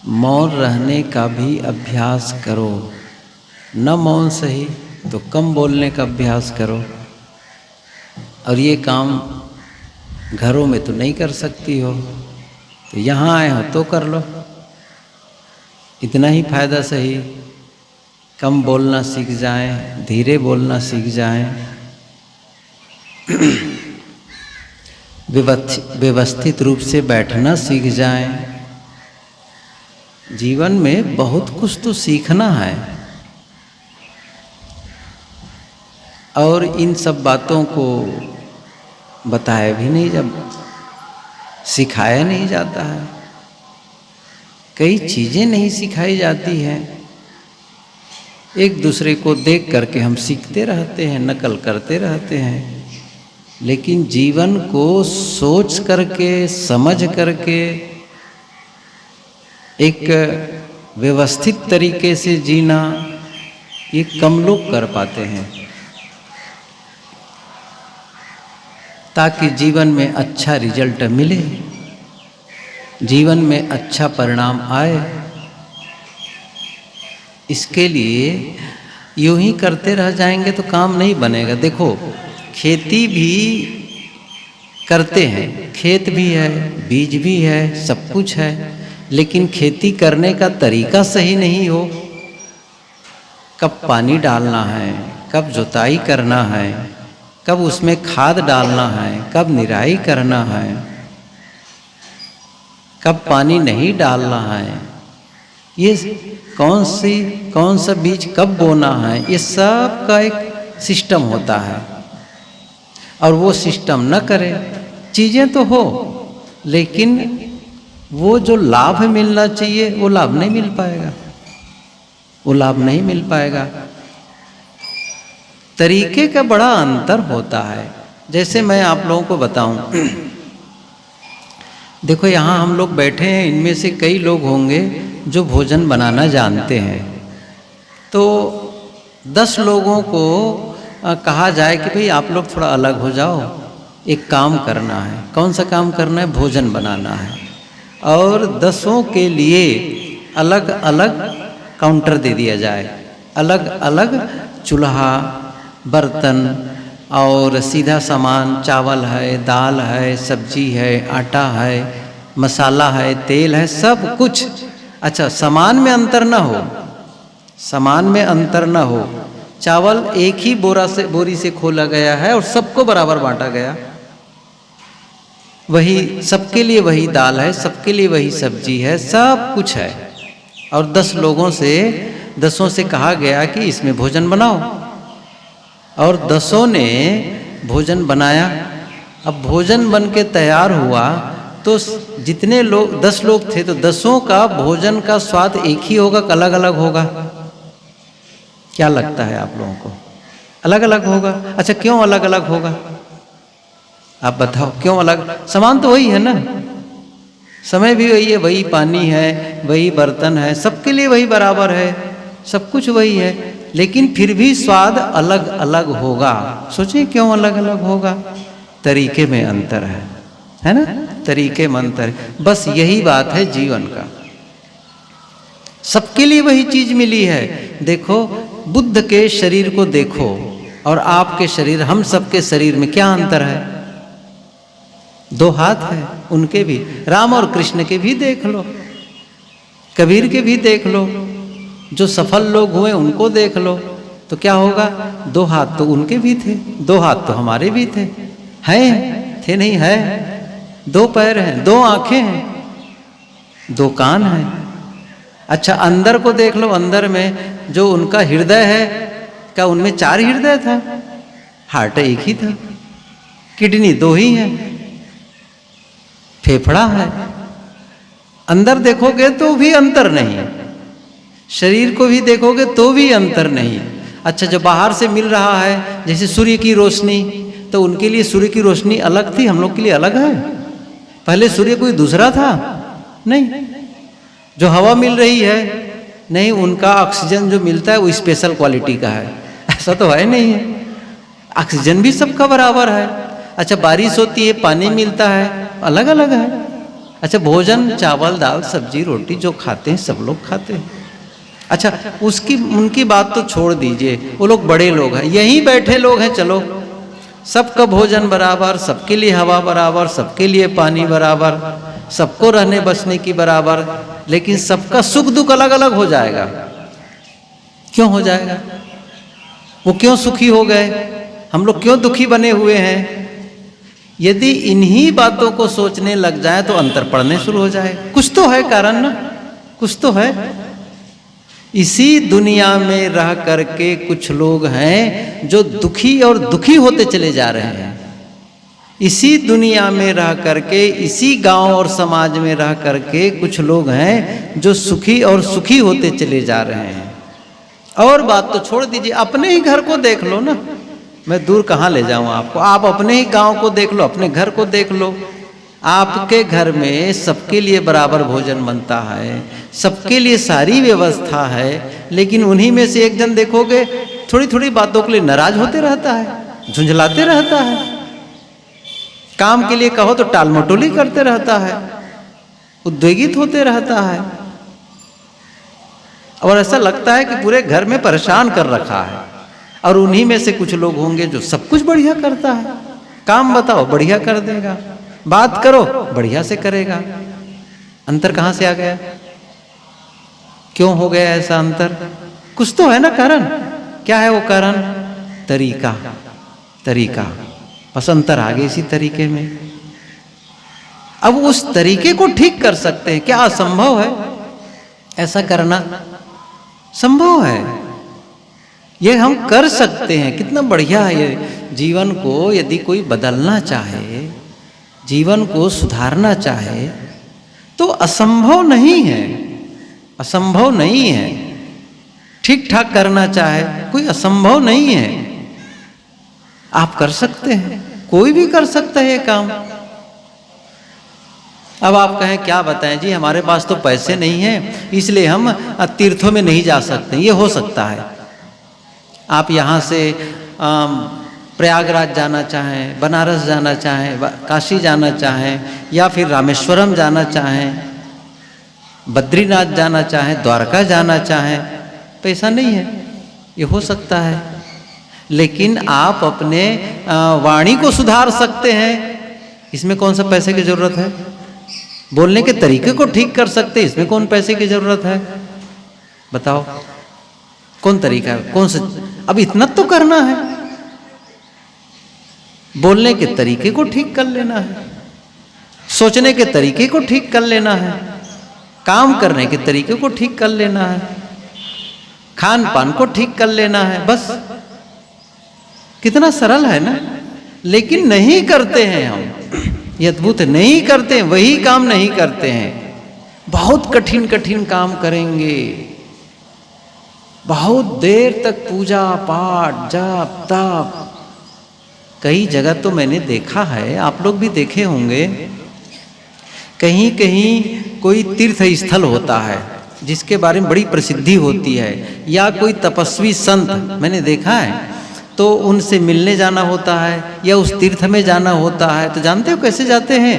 मौन रहने का भी अभ्यास करो। न मौन सही तो कम बोलने का अभ्यास करो। और ये काम घरों में तो नहीं कर सकती हो, तो यहाँ आए हो तो कर लो। इतना ही फायदा सही, कम बोलना सीख जाएं, धीरे बोलना सीख जाएं, व्यवस्थित रूप से बैठना सीख जाएं। जीवन में बहुत कुछ तो सीखना है, और इन सब बातों को बताया भी नहीं, जब सिखाया नहीं जाता है। कई चीज़ें नहीं सिखाई जाती हैं। एक दूसरे को देख करके हम सीखते रहते हैं, नकल करते रहते हैं, लेकिन जीवन को सोच करके, समझ करके, एक व्यवस्थित तरीके से जीना, ये कम लोग कर पाते हैं। ताकि जीवन में अच्छा रिजल्ट मिले, जीवन में अच्छा परिणाम आए, इसके लिए यूं ही करते रह जाएंगे तो काम नहीं बनेगा। देखो, खेती भी करते हैं, खेत भी है, बीज भी है, सब कुछ है, लेकिन खेती करने का तरीका सही नहीं हो, कब पानी डालना है, कब जुताई करना है, कब उसमें खाद डालना है, कब निराई करना है, कब पानी नहीं डालना है, ये कौन सा बीज कब बोना है, ये सब का एक सिस्टम होता है। और वो सिस्टम न करे, चीज़ें तो हो, लेकिन वो जो लाभ मिलना चाहिए वो लाभ नहीं मिल पाएगा, वो लाभ नहीं मिल पाएगा। तरीके का बड़ा अंतर होता है। जैसे मैं आप लोगों को बताऊं, देखो यहाँ हम लोग बैठे हैं, इनमें से कई लोग होंगे जो भोजन बनाना जानते हैं। तो 10 लोगों को कहा जाए कि भाई आप लोग थोड़ा अलग हो जाओ, एक काम करना है। कौन सा काम करना है? भोजन बनाना है। और 10 के लिए अलग अलग काउंटर दे दिया जाए, अलग अलग चूल्हा, बर्तन और सीधा सामान, चावल है, दाल है, सब्जी है, आटा है, मसाला है, तेल है, सब कुछ। अच्छा, सामान में अंतर ना हो, सामान में अंतर ना हो। चावल एक ही बोरी से खोला गया है और सबको बराबर बांटा गया, वही सबके लिए वही दाल है, सबके लिए वही सब्जी है, सब कुछ है। और 10 से कहा गया कि इसमें भोजन बनाओ, और 10 ने भोजन बनाया। अब भोजन बन के तैयार हुआ तो जितने लोग 10 लोग थे, तो 10 का भोजन का स्वाद एक ही होगा कि अलग अलग होगा? क्या लगता है आप लोगों को? अलग अलग होगा। अच्छा, क्यों अलग अलग होगा? आप बताओ क्यों अलग? सामान तो वही है ना, समय भी वही है, वही पानी है, वही बर्तन है, सबके लिए वही बराबर है, सब कुछ वही है, लेकिन फिर भी स्वाद अलग अलग होगा। सोचिए क्यों अलग अलग होगा? तरीके में अंतर है ना? तरीके में अंतर है। बस यही बात है जीवन का। सबके लिए वही चीज मिली है। देखो, बुद्ध के शरीर को देखो और आपके शरीर, हम सबके शरीर में क्या अंतर है? 2 हाथ है, उनके भी। राम और कृष्ण के भी देख लो, कबीर के भी देख लो, जो सफल लोग हुए उनको देख लो, तो क्या होगा? 2 हाथ तो उनके भी थे, 2 हाथ तो हमारे भी थे, हैं? थे नहीं है? 2 पैर हैं, 2 आंखें हैं, 2 कान हैं। अच्छा, अंदर को देख लो, अंदर में जो उनका हृदय है, क्या उनमें 4 हृदय था? हार्ट एक ही था। किडनी 2 ही है, फेफड़ा है। अंदर देखोगे तो भी अंतर नहीं, शरीर को भी देखोगे तो भी अंतर नहीं। अच्छा, जो बाहर से मिल रहा है, जैसे सूर्य की रोशनी, तो उनके लिए सूर्य की रोशनी अलग थी, हम लोग के लिए अलग है। पहले सूर्य कोई दूसरा था? नहीं। जो हवा मिल रही है, नहीं, उनका ऑक्सीजन जो मिलता है वो स्पेशल क्वालिटी का है, ऐसा तो है नहीं है। ऑक्सीजन भी सबका बराबर है। अच्छा, बारिश होती है, पानी मिलता है, अलग अलग है। अच्छा, भोजन चावल दाल सब्जी रोटी जो खाते हैं सब लोग खाते हैं। अच्छा, उनकी बात तो छोड़ दीजिए, वो लोग बड़े लोग हैं, यहीं बैठे लोग हैं, चलो सबका भोजन बराबर, सबके लिए हवा बराबर, सबके लिए पानी बराबर, सबको रहने बसने की बराबर, लेकिन सबका सुख दुख अलग अलग हो जाएगा। क्यों हो जाएगा? वो क्यों सुखी हो गए, हम लोग क्यों दुखी बने हुए हैं? यदि इन्हीं बातों को सोचने लग जाए तो अंतर पड़ने शुरू हो जाए। कुछ तो है कारण ना, कुछ तो है। इसी दुनिया में रह करके कुछ लोग हैं जो दुखी और दुखी होते चले जा रहे हैं। इसी दुनिया में रह करके, इसी गांव और समाज में रह करके कुछ लोग हैं जो सुखी और सुखी होते चले जा रहे हैं। और बात तो छोड़ दीजिए, अपने ही घर को देख लो ना, मैं दूर कहाँ ले जाऊँ आपको, आप अपने ही गांव को देख लो, अपने घर को देख लो। आपके घर में सबके लिए बराबर भोजन बनता है, सबके लिए सारी व्यवस्था है, लेकिन उन्हीं में से एक जन देखोगे थोड़ी थोड़ी बातों के लिए नाराज होते रहता है, झुंझलाते रहता है, काम के लिए कहो तो टाल मटोली करते रहता है, उद्वेगित होते रहता है, और ऐसा लगता है कि पूरे घर में परेशान कर रखा है। और उन्हीं में से कुछ लोग होंगे जो सब कुछ बढ़िया करता है, काम बताओ बढ़िया कर देगा, बात करो बढ़िया से करेगा। अंतर कहाँ से आ गया? क्यों हो गया ऐसा अंतर? कुछ तो है ना कारण। क्या है वो कारण? तरीका। बस अंतर आ गए इसी तरीके में। अब उस तरीके को ठीक कर सकते हैं क्या? असंभव है ऐसा करना, संभव है, ये हम कर सकते हैं। कितना बढ़िया है ये। जीवन को यदि कोई बदलना चाहे, जीवन को सुधारना चाहे तो असंभव नहीं है, असंभव नहीं है। ठीक ठाक करना चाहे कोई असंभव नहीं है, आप कर सकते हैं, कोई भी कर सकता है ये काम। अब आप कहें क्या बताएं जी, हमारे पास तो पैसे नहीं हैं इसलिए हम तीर्थों में नहीं जा सकते। ये हो सकता है, आप यहाँ से प्रयागराज जाना चाहें, बनारस जाना चाहें, काशी जाना चाहें, या फिर रामेश्वरम जाना चाहें, बद्रीनाथ जाना चाहें, द्वारका जाना चाहें, पैसा नहीं है, ये हो सकता है। लेकिन आप अपने वाणी को सुधार सकते हैं, इसमें कौन सा पैसे की जरूरत है? बोलने के तरीके को ठीक कर सकते हैं, इसमें कौन पैसे की जरूरत है? बताओ कौन तरीका है, कौन सा? अब इतना तो करना है, बोलने के तरीके को ठीक कर लेना है, सोचने के तरीके को ठीक कर लेना है, काम करने के तरीके को ठीक कर लेना है, खान पान को ठीक कर लेना है, बस। कितना सरल है ना। लेकिन नहीं करते हैं हम, ये अद्भुत, नहीं करते हैं, वही काम नहीं करते हैं। बहुत कठिन कठिन काम करेंगे, बहुत देर तक पूजा पाठ जाप तप। कई जगह तो मैंने देखा है, आप लोग भी देखे होंगे, कहीं कहीं कोई तीर्थ स्थल होता है जिसके बारे में बड़ी प्रसिद्धि होती है, या कोई तपस्वी संत मैंने देखा है, तो उनसे मिलने जाना होता है या उस तीर्थ में जाना होता है। तो जानते हो कैसे जाते हैं?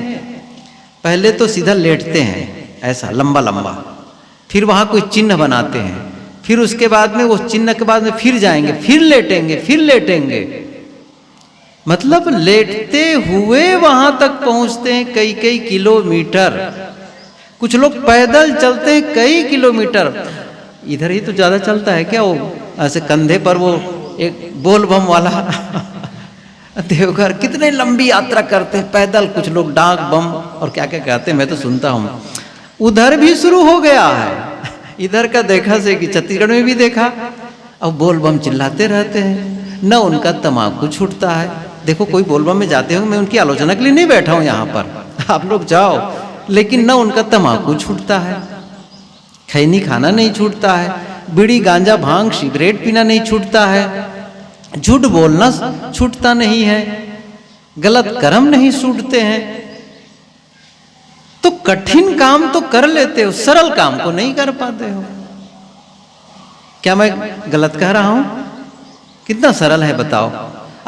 पहले तो सीधा लेटते हैं ऐसा लंबा लंबा, फिर वहाँ कोई चिन्ह बनाते हैं, फिर उसके बाद में वो चिन्ह के बाद में फिर जाएंगे, फिर लेटेंगे, फिर लेटेंगे। मतलब लेटते हुए वहां तक पहुंचते हैं कई कई किलोमीटर। कुछ लोग पैदल चलते हैं कई किलोमीटर। इधर ही तो ज्यादा चलता है क्या, वो ऐसे कंधे पर वो एक बोल बम वाला देवघर, कितने लंबी यात्रा करते हैं पैदल। कुछ लोग डाक बम और क्या क्या कहते हैं, मैं तो सुनता हूँ। उधर भी शुरू हो गया है, इधर का देखा से कि छत्तीसगढ़ में भी देखा, अब बोल बम चिल्लाते रहते हैं, न उनका तम्बाकू छूटता है। देखो कोई बोल बम में जाते हो, मैं उनकी आलोचना के लिए नहीं बैठा हूँ यहाँ पर, आप लोग जाओ, लेकिन न उनका तम्बाकू छूटता है, खैनी खाना नहीं छूटता है, बीड़ी गांजा भांग सिगरेट पीना नहीं छूटता है, झूठ बोलना छूटता नहीं है, गलत कर्म नहीं छूटते हैं। तो कठिन काम तो कर लेते हो, सरल काम को नहीं कर पाते हो। क्या मैं गलत कह रहा हूं? कितना सरल है बताओ।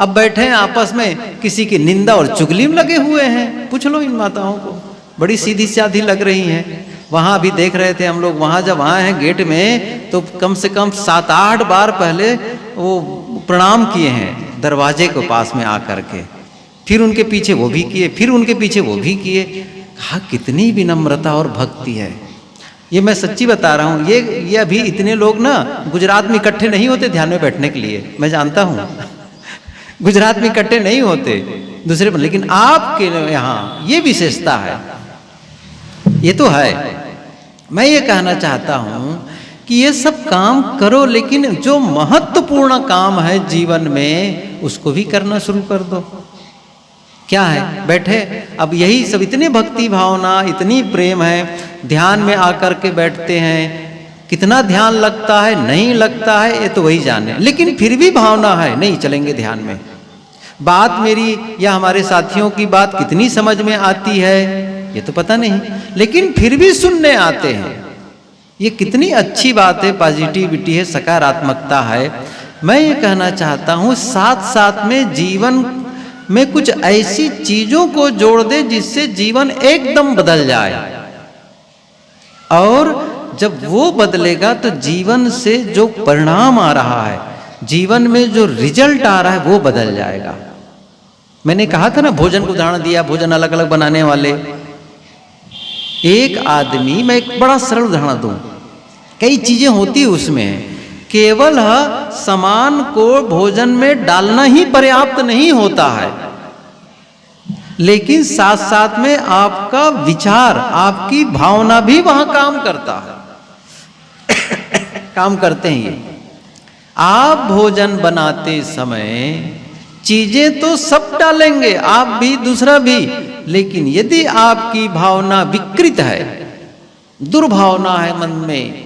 अब बैठे हैं आपस में, किसी की निंदा और चुगली में लगे हुए हैं। पूछ लो इन माताओं को, बड़ी सीधी साधी लग रही हैं। वहाँ अभी देख रहे थे हम लोग, वहाँ जब वहाँ हैं गेट में तो कम से कम 7-8 बार पहले वो प्रणाम किए हैं दरवाजे के पास में आकर के, फिर उनके पीछे वो भी किए, फिर उनके पीछे वो भी किए। कहा कितनी विनम्रता और भक्ति है। ये मैं सच्ची बता रहा हूँ, ये अभी इतने लोग ना गुजरात में इकट्ठे नहीं होते ध्यान में बैठने के लिए, मैं जानता हूँ गुजरात में इकट्ठे नहीं होते दूसरे पर, लेकिन आपके यहाँ ये विशेषता है, ये तो है। मैं ये कहना चाहता हूँ कि ये सब काम करो, लेकिन जो महत्वपूर्ण काम है जीवन में उसको भी करना शुरू कर दो। क्या है, बैठे अब यही सब, इतनी भक्ति भावना, इतनी प्रेम है, ध्यान में आकर के बैठते हैं, कितना ध्यान लगता है नहीं लगता है ये तो वही जाने, लेकिन फिर भी भावना है नहीं चलेंगे ध्यान में। बात मेरी या हमारे साथियों की बात कितनी समझ में आती है ये तो पता नहीं, लेकिन फिर भी सुनने आते हैं। ये कितनी अच्छी बात है, पॉजिटिविटी है, सकारात्मकता है। मैं ये कहना चाहता हूँ साथ साथ में जीवन में कुछ ऐसी चीजों को जोड़ दे जिससे जीवन एकदम बदल जाए, और जब वो बदलेगा तो जीवन से जो परिणाम आ रहा है, जीवन में जो रिजल्ट आ रहा है वो बदल जाएगा। मैंने कहा था ना, भोजन को उदाहरण दिया, भोजन अलग अलग बनाने वाले। एक आदमी, मैं एक बड़ा सरल उदाहरण दूं, कई चीजें होती उसमें, केवल सामान को भोजन में डालना ही पर्याप्त नहीं होता है, लेकिन साथ साथ में आपका विचार, आपकी भावना भी वहां काम करता है काम करते हैं ये। आप भोजन बनाते समय चीजें तो सब डालेंगे, आप भी दूसरा भी, लेकिन यदि आपकी भावना विकृत है, दुर्भावना है मन में,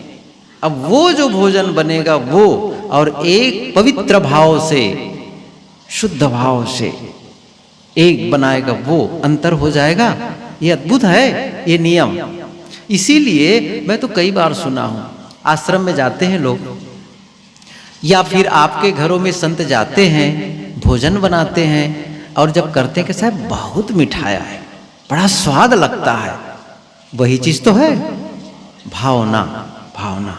अब वो जो भोजन बनेगा वो, और एक पवित्र भाव से, शुद्ध भाव से एक बनाएगा, वो अंतर हो जाएगा। ये अद्भुत है ये नियम। इसीलिए मैं तो कई बार सुना हूं, आश्रम में जाते हैं लोग, या फिर आपके घरों में संत जाते हैं, भोजन बनाते हैं, और जब करते हैं कि साहब बहुत मिठाया है, बड़ा स्वाद लगता है, वही चीज तो है भावना। भावना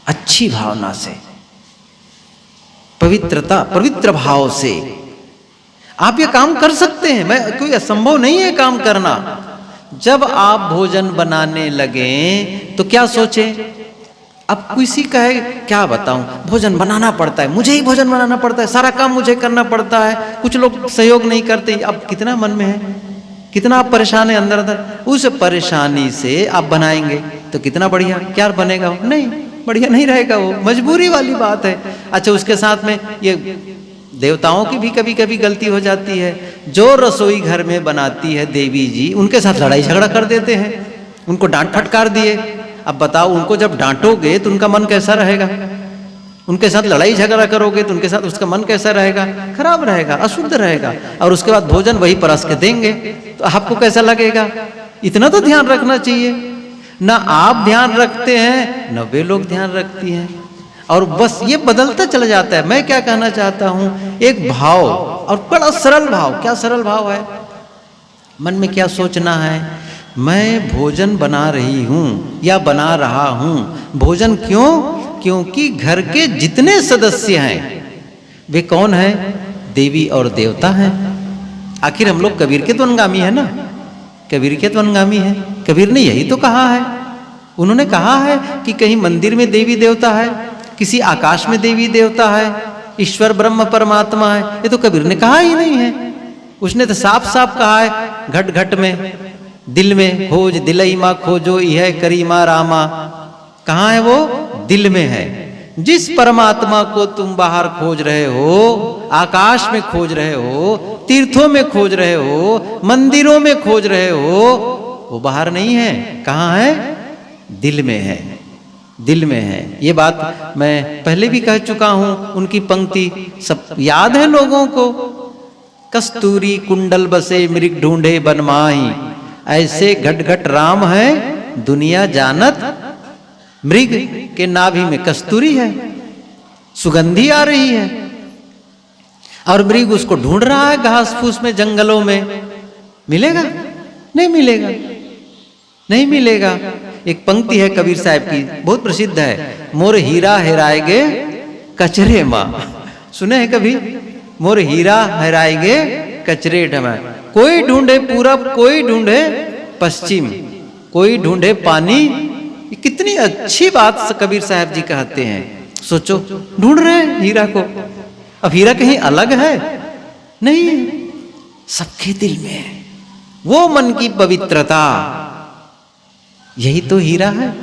अच्छी भावना से, पवित्रता, पवित्र भाव से आप ये काम कर सकते हैं। मैं कोई असंभव नहीं है काम करना। जब आप भोजन बनाने लगे तो क्या सोचे, अब किसी कहे क्या बताऊं, भोजन बनाना पड़ता है, मुझे ही भोजन बनाना पड़ता है, सारा काम मुझे करना पड़ता है, कुछ लोग सहयोग नहीं करते। अब कितना मन में है, कितना आप परेशान है अंदर अंदर, उस परेशानी से आप बनाएंगे तो कितना बढ़िया, क्या बनेगा वो? नहीं बढ़िया नहीं रहेगा, वो मजबूरी वाली बात है। अच्छा, उसके साथ में ये देवताओं की भी कभी कभी गलती हो जाती है। जो रसोई घर में बनाती है देवी जी, उनके साथ लड़ाई झगड़ा कर देते हैं, उनको डांट फटकार दिए। अब बताओ, उनको जब डांटोगे तो उनका मन कैसा रहेगा, उनके साथ लड़ाई झगड़ा करोगे तो उनके साथ उसका मन कैसा रहेगा, खराब रहेगा, अशुद्ध रहेगा। और उसके बाद भोजन वही परस के देंगे तो आपको कैसा लगेगा। इतना तो ध्यान रखना चाहिए। ना आप ध्यान रखते हैं, न वे लोग ध्यान रखती हैं, और बस ये बदलता चला जाता है। मैं क्या कहना चाहता हूं, एक भाव, और बड़ा सरल भाव। क्या सरल भाव है, मन में क्या सोचना है, मैं भोजन बना रही हूं या बना रहा हूं। भोजन क्यों? क्योंकि घर के जितने सदस्य हैं वे कौन हैं, देवी और देवता हैं। आखिर हम लोग कबीर के तो अनुगामी है ना, कबीर के तो अनुगामी है। कबीर ने यही तो कहा है, उन्होंने कहा है कि कहीं मंदिर में देवी देवता है, किसी आकाश में देवी देवता है, ईश्वर ब्रह्म परमात्मा है। ये तो कबीर ने कहा ही नहीं है, उसने तो साफ साफ कहा है, घट घट में दिल में खोज दिलई माँ खोजो यह करी माँ रामा। कहाँ है वो? दिल में है। जिस परमात्मा को तुम बाहर खोज रहे हो, आकाश में खोज रहे हो, तीर्थों में खोज रहे हो, मंदिरों में खोज रहे हो, वो बाहर नहीं है। कहाँ है? दिल में है, दिल में है। ये बात मैं पहले भी कह चुका हूं। उनकी पंक्ति सब याद है लोगों को, कस्तूरी कुंडल बसे मृग ढूंढे बनमाही, ऐसे घट घट राम है दुनिया जानत। मृग के नाभि में कस्तूरी है, सुगंधी आ रही है, और मृग उसको ढूंढ रहा है घास फूस में, जंगलों में। मिलेगा? नहीं मिलेगा। नहीं मिलेगा। एक पंक्ति है कबीर साहब की, बहुत प्रसिद्ध है, मोर हीरा हेराएगे कचरे माँ। सुने हैं कभी? मोर हीरा हेराएगे कचरे ढमा। कोई ढूंढे पूरब, कोई ढूंढे पश्चिम, कोई ढूंढे पानी। ये कितनी अच्छी बात कबीर साहब जी कहते हैं। सोचो, ढूंढ रहे हैं हीरा को। अब हीरा कहीं अलग है? नहीं, सबके दिल में है। वो मन की पवित्रता, यही तो हीरा है।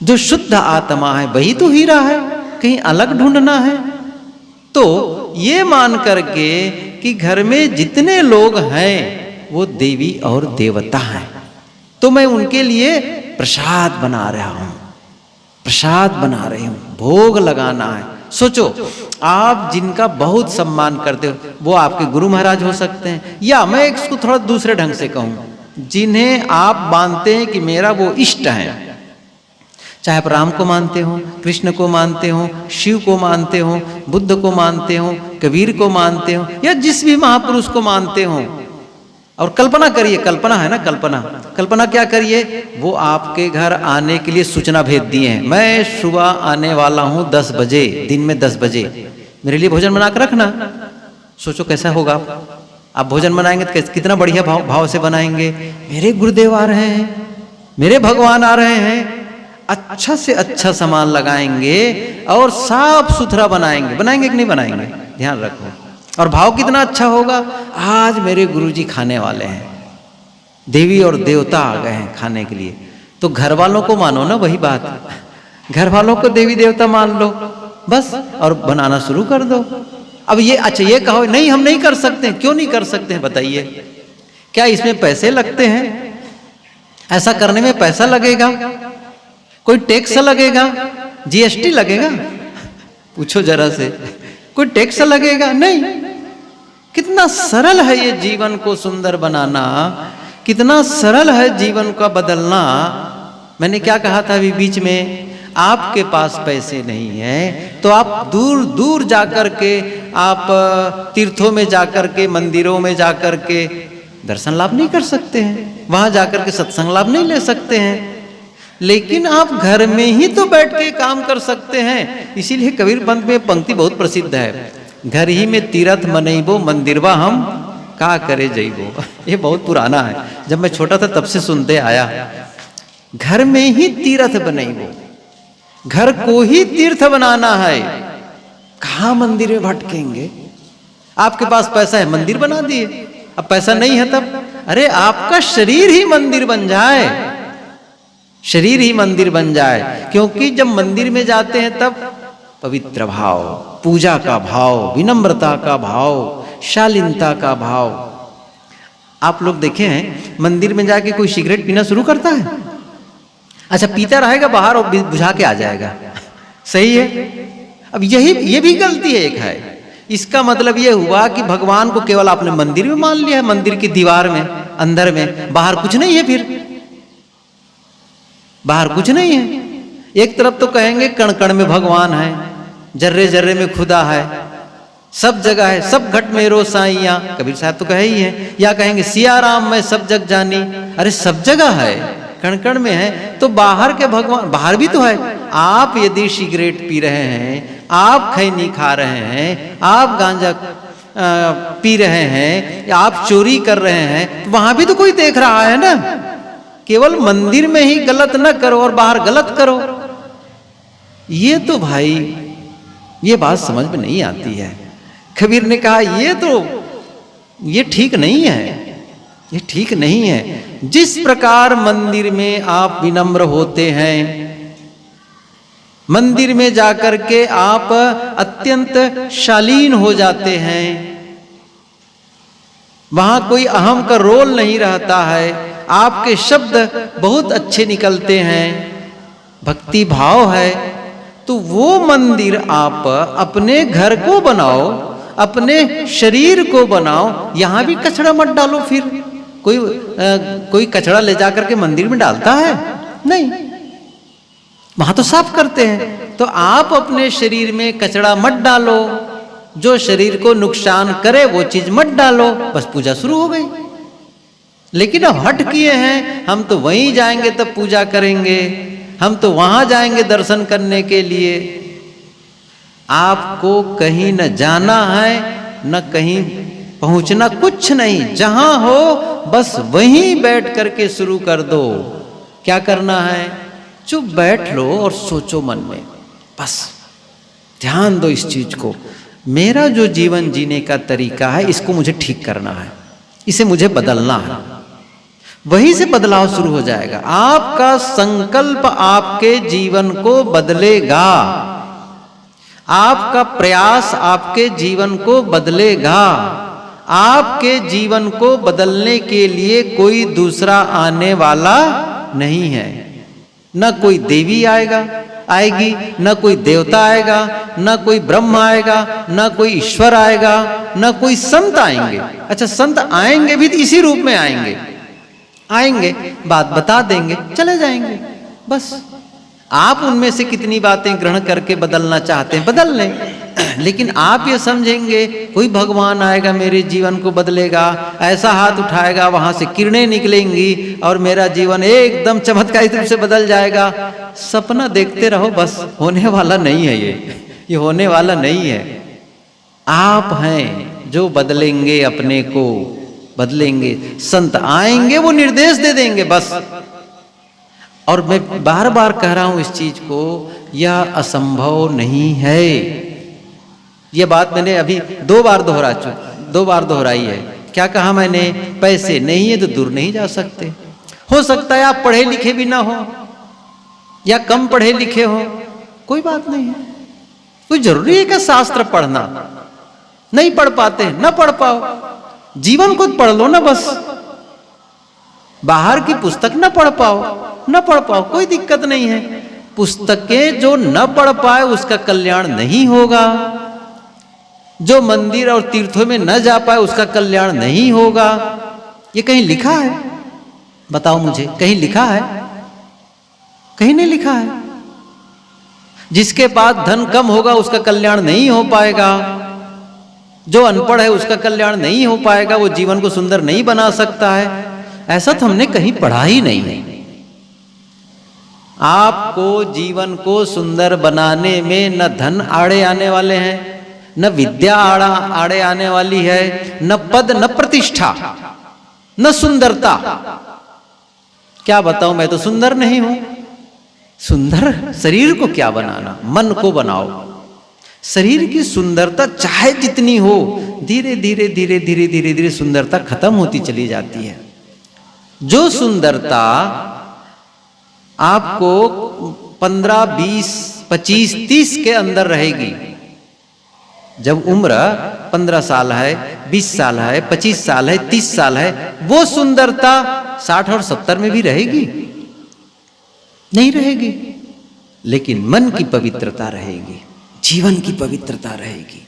जो शुद्ध आत्मा है वही तो हीरा है, कहीं अलग ढूंढना है। तो ये मान करके कि घर में जितने लोग हैं वो देवी और देवता हैं, तो मैं उनके लिए प्रसाद बना रहा हूं, प्रसाद बना रही हूं, भोग लगाना है। सोचो, आप जिनका बहुत सम्मान करते हो वो आपके गुरु महाराज हो सकते हैं, या मैं इसको थोड़ा दूसरे ढंग से कहूं, जिन्हें आप मानते हैं कि मेरा वो इष्ट है, चाहे आप राम को मानते हो, कृष्ण को मानते हो, शिव को मानते हो, बुद्ध को मानते हो, कबीर को मानते हो, या जिस भी महापुरुष को मानते हो। और कल्पना करिए, कल्पना है ना, कल्पना क्या करिए, वो आपके घर आने के लिए सूचना भेज दिए हैं, मैं सुबह आने वाला हूं 10 बजे, दिन में 10 बजे मेरे लिए भोजन बना कर रखना। सोचो कैसा होगा। आप भोजन बनाएंगे तो कितना बढ़िया भाव से बनाएंगे। मेरे गुरुदेव आ रहे हैं, मेरे भगवान आ रहे हैं, अच्छा से अच्छा सामान लगाएंगे और साफ सुथरा बनाएंगे कि नहीं बनाएंगे? ध्यान रखो। और भाव कितना अच्छा होगा, आज मेरे गुरुजी खाने वाले हैं, देवी और देवता आ गए हैं खाने के लिए। तो घर वालों को मानो ना, वही बात, घर वालों को देवी देवता मान लो बस, और बनाना शुरू कर दो। अब ये अच्छा, ये कहो नहीं हम नहीं कर सकते, क्यों नहीं कर सकते हैं बताइए? क्या इसमें पैसे लगते हैं? ऐसा करने में पैसा लगेगा? कोई टैक्स लगेगा? जीएसटी लगेगा? पूछो जरा से, कोई टैक्स लगेगा? नहीं। कितना सरल है ये जीवन को सुंदर बनाना, कितना सरल है जीवन का बदलना। मैंने क्या कहा था अभी बीच में, आपके पास पैसे नहीं है तो आप दूर दूर जाकर के, आप तीर्थों में जाकर के, मंदिरों में जाकर के दर्शन लाभ नहीं कर सकते हैं, वहां जाकर के सत्संग लाभ नहीं ले सकते हैं। लेकिन आप घर में ही तो बैठ के काम कर सकते हैं। इसीलिए कबीर पंथ में पंक्ति बहुत प्रसिद्ध है, घर ही में तीरथ मनैबो, मंदिरवा हम का करे जइबो। ये बहुत पुराना है, जब मैं छोटा था तब से सुनते आया। घर में ही तीर्थ बनैबो, घर को ही तीर्थ बनाना है, कहां मंदिर में भटकेंगे? आपके पास पैसा है, मंदिर बना दिए। अब पैसा नहीं है तब, अरे आपका शरीर ही मंदिर बन जाए, शरीर ही मंदिर बन जाए। क्योंकि जब मंदिर में जाते हैं तब पवित्र भाव, पूजा का भाव, विनम्रता का भाव, शालीनता का भाव। आप लोग देखे हैं मंदिर में जाके कोई सिगरेट पीना शुरू करता है? अच्छा, पीता रहेगा बाहर और बुझा के आ जाएगा, सही है। अब ये भी गलती है, एक है। इसका मतलब ये हुआ कि भगवान को केवल आपने मंदिर में मान लिया है, मंदिर की दीवार में, अंदर में, बाहर कुछ नहीं है। फिर बाहर कुछ नहीं है। एक तरफ तो कहेंगे कण कण में भगवान है, जर्रे जर्रे में खुदा है, सब जगह है, सब घट मेरो साईया, कबीर साहब तो कहे ही है। या कहेंगे सिया राम मैं सब जग जानी, अरे सब जगह है, कण कण में है। तो बाहर के भगवान, बाहर भी तो है। आप यदि सिगरेट पी रहे हैं, आप खैनी खा रहे हैं, आप गांजा पी रहे हैं, आप चोरी कर रहे हैं, तो वहां भी तो कोई देख रहा है ना। केवल मंदिर में ही गलत न करो और बाहर गलत करो, ये तो भाई ये बात समझ में नहीं आती है। कबीर ने कहा ये ठीक नहीं है, ये ठीक नहीं है। जिस प्रकार मंदिर में आप विनम्र होते हैं, मंदिर में जाकर के आप अत्यंत शालीन हो जाते हैं, वहां कोई अहम का रोल नहीं रहता है, आपके शब्द बहुत अच्छे निकलते हैं, भक्ति भाव है, तो वो मंदिर आप अपने घर को बनाओ, अपने शरीर को बनाओ। यहां भी कचरा मत डालो। फिर कोई कचरा ले जाकर के मंदिर में डालता है? नहीं, वहां तो साफ करते हैं। तो आप अपने शरीर में कचरा मत डालो, जो शरीर को नुकसान करे वो चीज मत डालो, बस पूजा शुरू हो गई। लेकिन अब हट किए हैं, हम तो वहीं जाएंगे तब पूजा करेंगे, हम तो वहां जाएंगे दर्शन करने के लिए। आपको कहीं न जाना है न कहीं पहुंचना, कुछ नहीं, जहां हो बस वहीं बैठ करके शुरू कर दो। क्या करना है? चुप बैठ लो और सोचो मन में, बस ध्यान दो इस चीज को, मेरा जो जीवन जीने का तरीका है इसको मुझे ठीक करना है, इसे मुझे बदलना है। वहीं से बदलाव शुरू हो जाएगा। आपका संकल्प आपके जीवन को बदलेगा, आपका प्रयास आपके जीवन को बदलेगा। आपके जीवन को बदलने के लिए कोई दूसरा आने वाला नहीं है। न कोई देवी आएगी, न कोई देवता आएगा, न कोई ब्रह्म आएगा, न कोई ईश्वर आएगा, न कोई संत आएंगे। अच्छा, संत आएंगे भी तो इसी रूप में आएंगे, बात बता देंगे, चले जाएंगे, बस। आप उनमें से कितनी बातें ग्रहण करके बदलना चाहते हैं बदल लें, लेकिन आप ये समझेंगे कोई भगवान आएगा मेरे जीवन को बदलेगा, ऐसा हाथ उठाएगा वहां से किरणें निकलेंगी और मेरा जीवन एकदम चमत्कारिक रूप से बदल जाएगा। सपना देखते रहो बस, होने वाला नहीं है ये होने वाला नहीं है। आप हैं जो बदलेंगे, अपने को बदलेंगे। संत आएंगे, वो निर्देश दे देंगे बस। और मैं बार बार कह रहा हूं इस चीज को, यह असंभव नहीं है। यह बात मैंने अभी 2 बार दोहराई है। क्या कहा मैंने? पैसे नहीं है तो दूर नहीं जा सकते। हो सकता है आप पढ़े लिखे भी ना हो या कम पढ़े लिखे हो, कोई बात नहीं है। कोई जरूरी है क्या शास्त्र पढ़ना? नहीं पढ़ पाते, ना पढ़ पाओ, जीवन को पढ़ लो ना बस। बाहर की पुस्तक ना पढ़ पाओ, कोई दिक्कत नहीं है। पुस्तकें जो न पढ़ पाए उसका कल्याण नहीं होगा, जो मंदिर और तीर्थों में न जा पाए उसका कल्याण नहीं होगा। ये कहीं लिखा है? बताओ मुझे, कहीं लिखा है? कहीं नहीं लिखा है। जिसके पास धन कम होगा उसका कल्याण नहीं हो पाएगा, जो अनपढ़ है उसका कल्याण नहीं हो पाएगा, वो जीवन को सुंदर नहीं बना सकता है। ऐसा तो हमने कहीं पढ़ा ही नहीं है। आपको जीवन को सुंदर बनाने में न धन आड़े आने वाले हैं, न विद्या आड़े आने वाली है, न पद, न प्रतिष्ठा, न सुंदरता। क्या बताऊं, मैं तो सुंदर नहीं हूं। सुंदर शरीर को क्या बनाना, मन को बनाओ। शरीर की सुंदरता चाहे जितनी हो, धीरे धीरे सुंदरता खत्म होती चली जाती है। जो सुंदरता आपको 15, 20, 25, 30 के अंदर रहेगी, जब उम्र 15 साल है, 20 साल है, 25 साल है, 30 साल है, वो सुंदरता 60 और 70 में भी रहेगी? नहीं रहेगी। लेकिन मन की पवित्रता रहेगी, जीवन की पवित्रता रहेगी,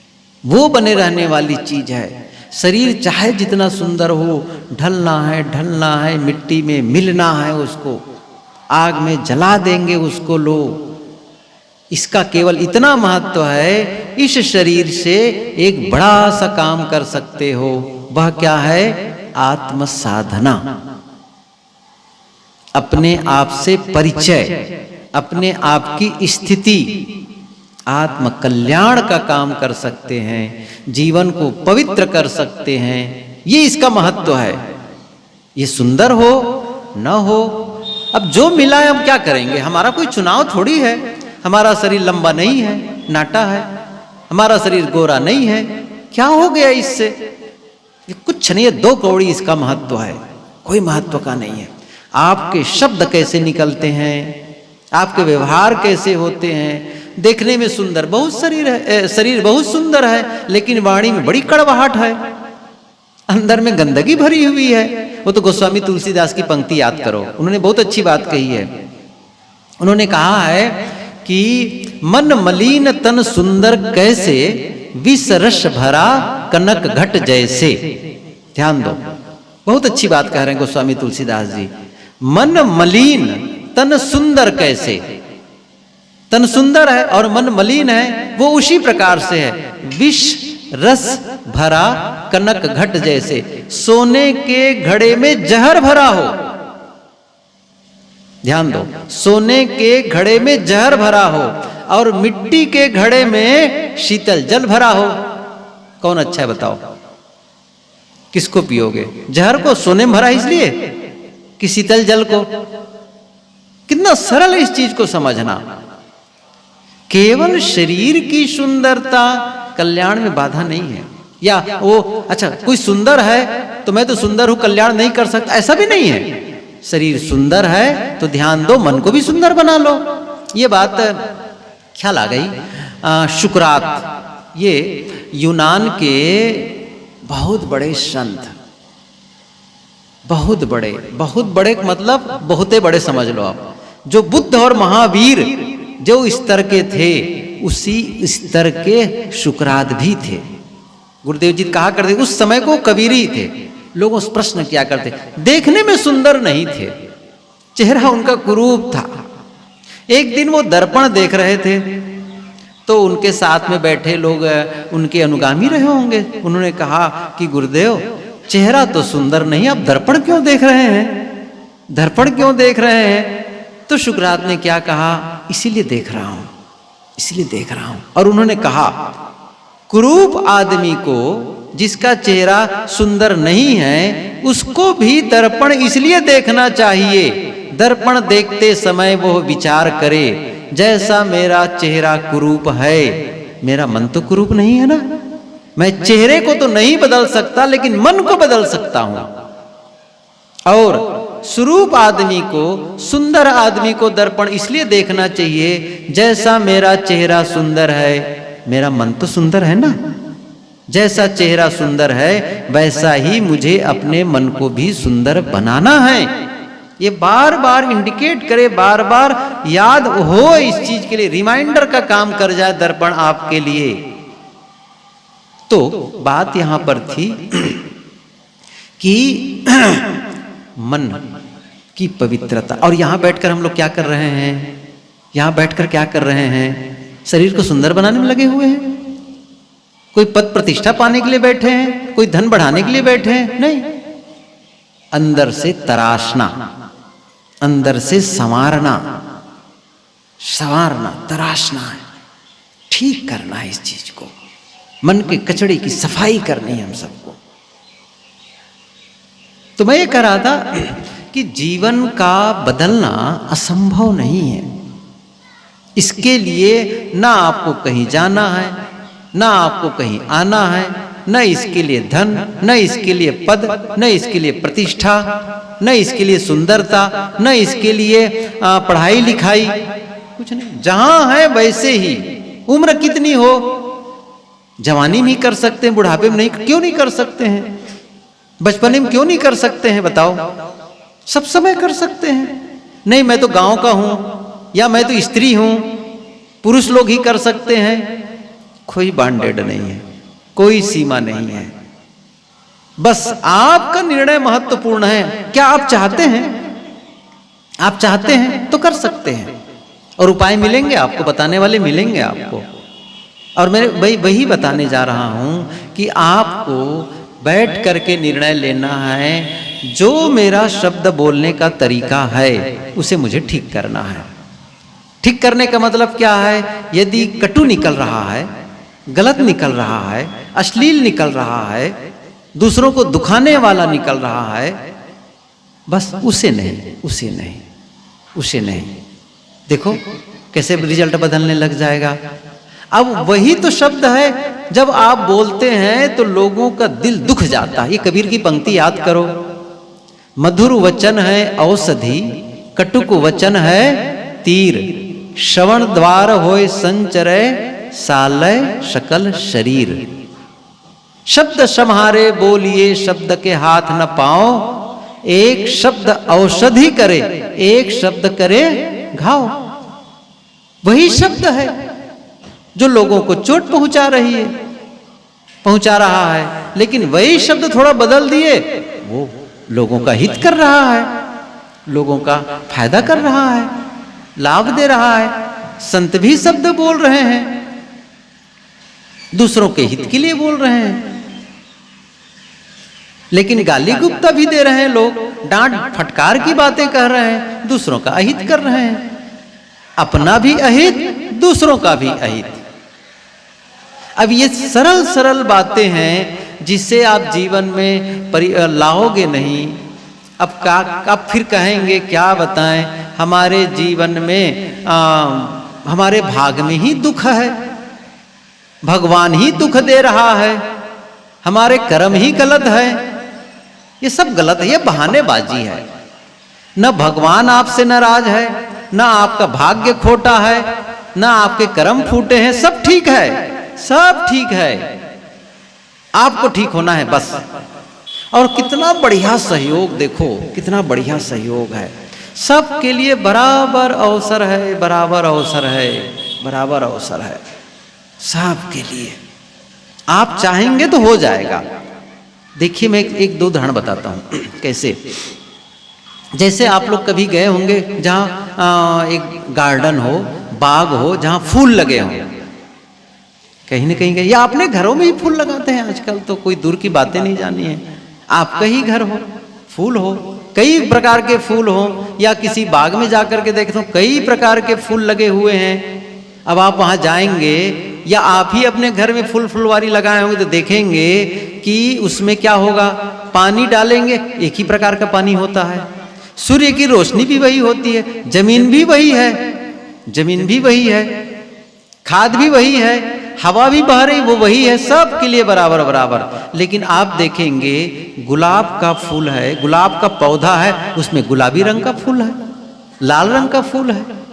वो बने रहने वाली चीज है। शरीर चाहे जितना सुंदर हो, ढलना है, मिट्टी में मिलना है, उसको आग में जला देंगे उसको लोग। इसका केवल इतना महत्व है, इस शरीर से एक बड़ा सा काम कर सकते हो। वह क्या है? आत्म साधना, अपने आप से परिचय, अपने आप की स्थिति, आत्म कल्याण का काम कर सकते हैं, जीवन को पवित्र कर सकते हैं। ये इसका महत्व है। ये सुंदर हो न हो, अब जो मिला है हम क्या करेंगे? हमारा कोई चुनाव थोड़ी है। हमारा शरीर लंबा नहीं है, नाटा है, हमारा शरीर गोरा नहीं है, क्या हो गया इससे? ये कुछ नहीं है, 2 कौड़ी इसका महत्व है, कोई महत्व का नहीं है। आपके शब्द कैसे निकलते हैं, आपके व्यवहार कैसे होते हैं। देखने में सुंदर बहुत शरीर बहुत सुंदर है, लेकिन वाणी में बड़ी कड़वाहट है, अंदर में गंदगी भरी हुई है। वो तो गोस्वामी तुलसीदास की पंक्ति याद करो, उन्होंने बहुत अच्छी बात कही है। उन्होंने कहा है कि मन मलिन तन सुंदर कैसे, विष रस भरा कनक घट जैसे। ध्यान दो, बहुत अच्छी बात कह रहे हैं गोस्वामी तुलसीदास जी। मन मलिन तन सुंदर कैसे, तन सुंदर है और मन मलिन है, वो उसी प्रकार से है। विष रस भरा कनक घट जैसे, सोने के घड़े में जहर भरा हो। ध्यान दो, सोने के घड़े में जहर भरा हो और मिट्टी के घड़े में शीतल जल भरा हो, कौन अच्छा है बताओ? किसको पियोगे? जहर को सोने में भरा इसलिए कि शीतल जल को? कितना सरल है इस चीज को समझना। केवल शरीर की सुंदरता कल्याण में बाधा नहीं है। या वो अच्छा कोई सुंदर है तो मैं तो सुंदर हूं कल्याण नहीं कर सकता, ऐसा भी नहीं है। शरीर सुंदर है तो ध्यान दो मन को भी सुंदर बना लो। ये बात ख्याल आ गई। शुक्रात ये यूनान के बहुत बड़े संत, बहुत बड़े मतलब बहुते बड़े समझ लो आप, जो बुद्ध और महावीर जो स्तर के थे उसी स्तर के शुक्रात भी थे। गुरुदेव जी कहा करते उस समय को कबीरी थे। लोगों से प्रश्न किया करते, देखने में सुंदर नहीं थे, चेहरा उनका कुरूप था। एक दिन वो दर्पण देख रहे थे तो उनके साथ में बैठे लोग उनके अनुगामी रहे होंगे। उन्होंने कहा कि गुरुदेव चेहरा तो सुंदर नहीं, आप दर्पण क्यों देख रहे हैं? दर्पण क्यों देख रहे हैं? तो शुक्रात ने क्या कहा, इसीलिए देख रहा हूं, इसीलिए देख रहा हूं। और उन्होंने कहा कुरूप आदमी को, जिसका चेहरा सुंदर नहीं है, उसको भी दर्पण इसलिए देखना चाहिए, दर्पण देखते समय वो विचार करे जैसा मेरा चेहरा कुरूप है, मेरा मन तो कुरूप नहीं है ना। मैं चेहरे को तो नहीं बदल सकता लेकिन मन को बदल सकता हूं। और स्वरूप आदमी को, सुंदर आदमी को दर्पण इसलिए देखना चाहिए जैसा मेरा चेहरा सुंदर है, मेरा मन तो सुंदर है ना। जैसा चेहरा सुंदर है वैसा ही मुझे अपने मन को भी सुंदर बनाना है। ये बार बार इंडिकेट करे, बार बार याद हो इस चीज के लिए, रिमाइंडर का काम कर जाए दर्पण आपके लिए। तो बात यहां पर थी कि मन की पवित्रता। और यहां बैठकर हम लोग क्या कर रहे हैं? यहां बैठकर क्या कर रहे हैं? शरीर को सुंदर बनाने में लगे हुए हैं। कोई पद प्रतिष्ठा पाने के लिए बैठे हैं, कोई धन बढ़ाने के लिए बैठे हैं, नहीं। अंदर से तराशना, अंदर से संवारना, तराशना है, ठीक करना है इस चीज को। मन के कचड़े की सफाई करनी है हम सबको। तो मैं ये कह रहा था कि जीवन का बदलना असंभव नहीं है। इसके लिए ना आपको कहीं जाना है, ना आपको कहीं आना है, न इसके लिए धन, न इसके लिए पद, न इसके लिए प्रतिष्ठा, न इसके लिए सुंदरता, न इसके लिए पढ़ाई लिखाई, कुछ नहीं। जहां है वैसे ही, उम्र कितनी हो, जवानी में कर सकते हैं, बुढ़ापे में नहीं, क्यों नहीं कर सकते हैं? बचपने में क्यों नहीं कर सकते हैं बताओ? सब समय कर सकते हैं। नहीं मैं तो गांव का हूं, या मैं तो स्त्री हूं, पुरुष लोग ही कर सकते हैं। कोई बाउंडेड नहीं है, कोई सीमा नहीं है। बस आपका निर्णय महत्वपूर्ण है। क्या आप चाहते हैं? आप चाहते हैं तो कर सकते हैं, और उपाय मिलेंगे आपको, बताने वाले मिलेंगे आपको। और मैं वही बताने जा रहा हूं कि आपको बैठ करके निर्णय लेना है। जो मेरा शब्द बोलने का तरीका है उसे मुझे ठीक करना है। ठीक करने का मतलब क्या है? यदि कटु निकल रहा है, गलत निकल रहा है, अश्लील निकल रहा है, दूसरों को दुखाने वाला निकल रहा है, बस उसे नहीं, उसे नहीं, उसे नहीं। देखो कैसे रिजल्ट बदलने लग जाएगा। अब वही तो शब्द है, जब आप बोलते हैं तो लोगों का दिल दुख जाता है। ये कबीर की पंक्ति याद करो, मधुर वचन है औषधि, कटुक वचन है तीर, श्रवण द्वार होय संचरे, सालय सकल शरीर। शब्द सम्हारे बोलिए, शब्द के हाथ न पाओ, एक शब्द औषधि करे, एक शब्द करे घाव। वही शब्द है जो लोगों को चोट पहुंचा रहा है, लेकिन वही शब्द थोड़ा बदल दिए, वो लोगों का हित कर रहा है, लोगों का फायदा कर रहा है, लाभ दे रहा है। संत भी शब्द बोल रहे हैं, दूसरों के हित के लिए बोल रहे हैं। लेकिन गाली गुप्ता भी दे रहे हैं लोग, डांट फटकार की बातें कह रहे हैं, दूसरों का अहित कर रहे हैं, अपना भी अहित, दूसरों का भी अहित। अब ये सरल सरल बातें हैं जिससे आप जीवन में लाओगे नहीं। अब फिर कहेंगे क्या बताएं, हमारे जीवन में हमारे भाग में ही दुख है, भगवान ही दुख दे रहा है, हमारे कर्म ही गलत है। ये सब गलत है, ये बहानेबाजी है। न भगवान आपसे नाराज है, न आपका भाग्य खोटा है, न आपके कर्म फूटे हैं, सब ठीक है, सब ठीक है, आपको ठीक होना है बस। और कितना बढ़िया सहयोग, देखो कितना बढ़िया सहयोग है, सबके लिए बराबर अवसर है, बराबर अवसर है, बराबर अवसर है सबके लिए। आप चाहेंगे तो हो जाएगा। देखिए मैं एक दो उदाहरण बताता हूँ कैसे। जैसे आप लोग कभी गए होंगे जहाँ एक गार्डन हो, बाग हो, जहाँ फूल लगे हों, कहीं ना कहीं गए, या अपने घरों में ही फूल लगाते हैं आजकल, तो कोई दूर की बातें नहीं जानी है। आपका ही घर हो, फूल हो, कई प्रकार के फूल हो, या किसी बाग में जाकर के देखते हो कई प्रकार के फूल लगे हुए हैं। अब आप वहाँ जाएंगे या आप ही अपने घर में फुलवारी लगाए होंगे तो देखेंगे कि उसमें क्या होगा, पानी डालेंगे एक ही प्रकार का पानी होता है, सूर्य की रोशनी भी वही होती है, जमीन भी वही है, जमीन भी वही है, खाद भी वही है, हवा भी बह रही वो वही है, सब के लिए बराबर बराबर। लेकिन आप देखेंगे गुलाब का फूल है, गुलाब का पौधा है, उसमें गुलाबी रंग का फूल है, लाल रंग का फूल है।